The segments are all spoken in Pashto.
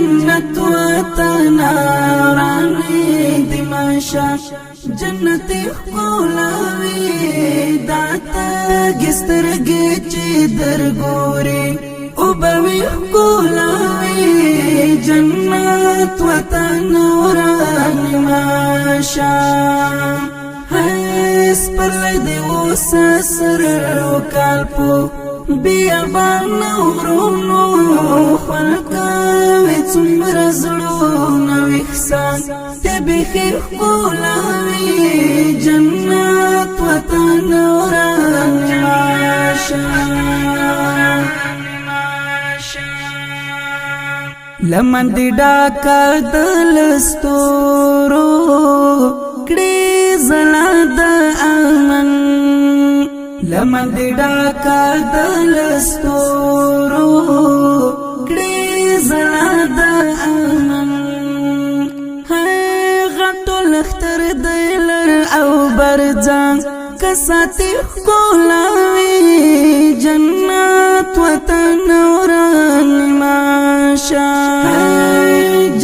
جنت وطن رانی دماشا جنت خولاوی داتا گسترگی چی درگوری او بوی خولاوی جنت وطن رانی ماشا هیس پر لیدی وسا سر وکالپو بیابان ورونو خلقاوی څومره زړونه ویښسان ته بیخي ښکلاوي جنت وطن ورانی ماشا لمن دی ډاکه د لستورو کړي زړه د امن لمن دی ډاکه د لستورو کړي زړه د امن غټو لختر دی لر او برځان کساتی ښکلاوي جنت وطن ورانی ماشا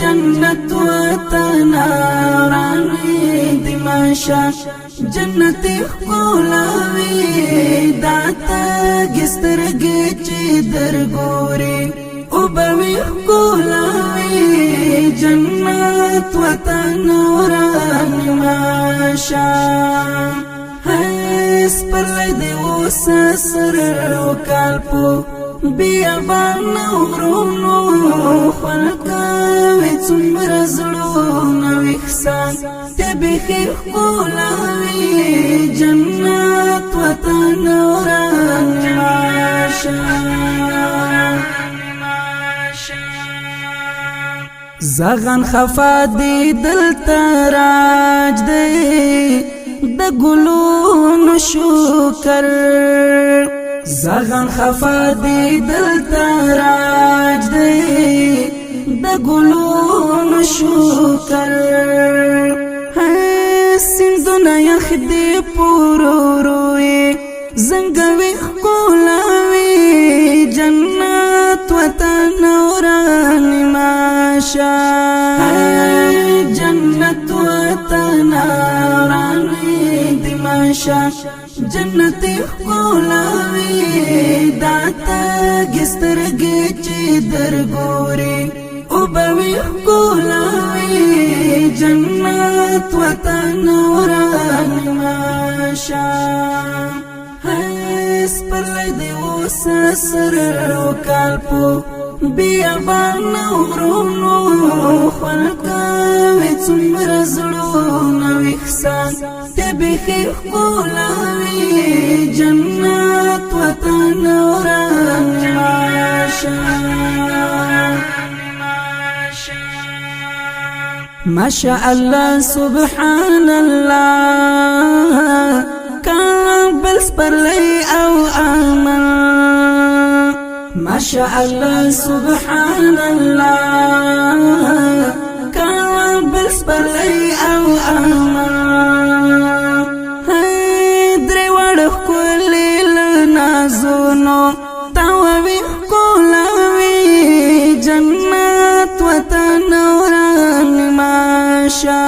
جنت وطن ورانی دماشا جنت خولاوی داتا گسترگی چی درگوری او بوی خولاوی جنت وطن ورانی ماشا هیس پر لیدی وسا سر وکالپو بیابان ورونو خلقاوی څومره زړونه ویښسان ته بیخي ښکلاوي جنت وطن ورانی ماشا زغن خفا دی دلته راج دی د ګلونو شکر زغن خفا دی دلته راج دی د ګلونو شکر سندونه یخ دی پوروروی زنګوي ښکلاوي جنت وطن ورانی ماشا جنت وطن ورانی دماشا جنت خولاوی داتا گسترگی چی درگوری او بوی خولاوی جنت وطن ورانی ماشا هیس پر لیدی وسا سر وکالپو بیابان ورونو خلقاوی څومره زړونه ویښسان ته بیخي ښکلاوي جنت وطن ورانی ماشا ماشا الله سبحان الله کابل سپرلی او امن ماشا الله سبحان الله کابل سپرلی او امن درې وړه ښکلي له نازونو تاووي ښکلاوي جنت وطن ورانی ماشا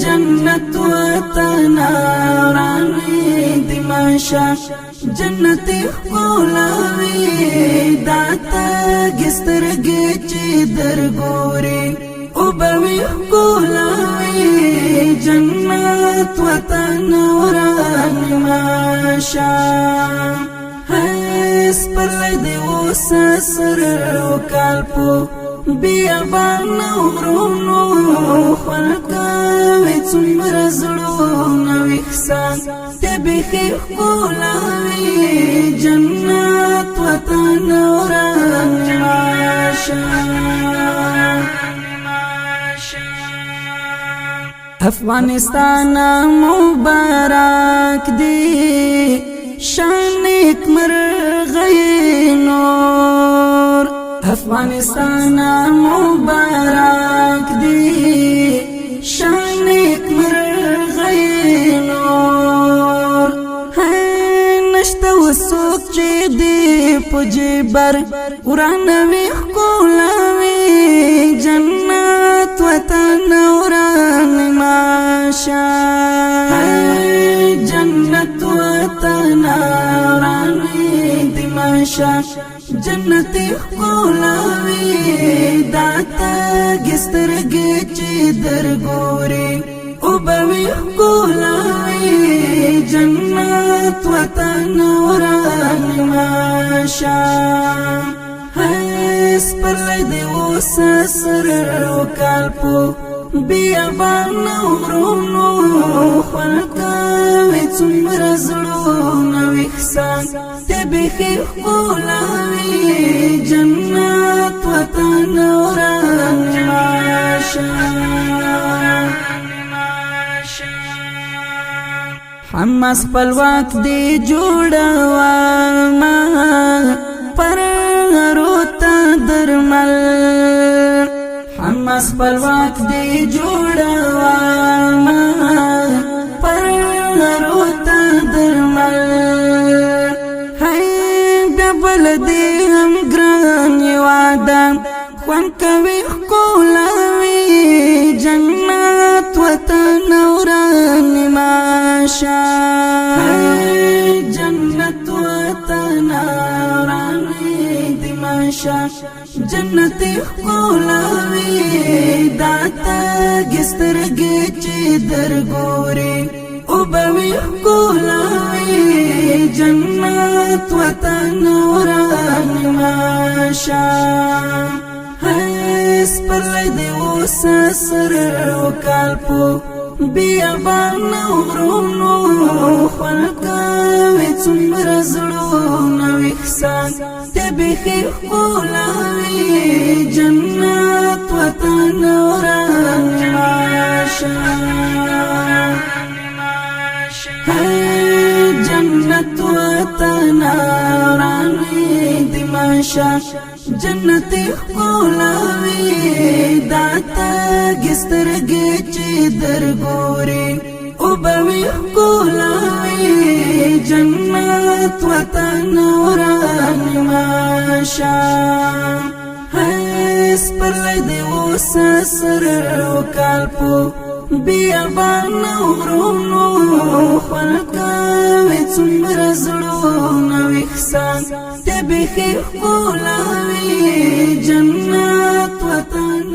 جنت وطن ورانی دماشا جنت خولاوی داتا گسترگی چی درگوری او بوی خولاوی جنت وطن ورانی ماشا هیس پر لیدی وسا سر وکالپو بیابان ورونو خلقاوی څومره زړونه ویښسان ته بیخي ښکلاوي جنت وطن ورانی ماشا افغانستان مبارک دی شانک مرغی نور افغانستان مبارک دی شانک مرغی نور نشته وسوک چې دی پجبر ورانوي خکولاوي جنت وطن وران ماشا جنت وطن وران دماشا جنت خکولاوي داتا گسترگی چی درگوري او بوي خکولاوي جنت وطن وران ماشا سپرلی دی اوسا سر وکالپو بیابان ورونو خلقاوی څومره زړونه ویښسان ته بیخي ښکلاوي جنت وطن وران ماشا حماس خپلواک دی جوړوما پر درمل حماس خپلواک دی جوړوما پر روتا درمل هاي بیا بل دی هم ګران واده خوان کوي ښکلاوي جنت وطن وران ماشا جنت وطن وران دماشا جنت خکولاوي داتا گسترگی چی درگوري او بوي خکولاوي جنت وطن وران ماشا سپرلی دی اوسا سر وکالپو بیابان ورونو خلقاوي څومره زړونه ویښسان ته بیخي ښکلاوي جنت وطن وران ماشا جنت وطن وران دماشا جنت خکولاوي داتا گسترگی چی درگوري او بوي خکولاوي جنت وطن وران ماشا سپرلی دی اوسا سر وکالپو بیابان ورونو خلقاوي څومره زړونه ویښسان ته بیخي ښکلاوي جنت وطن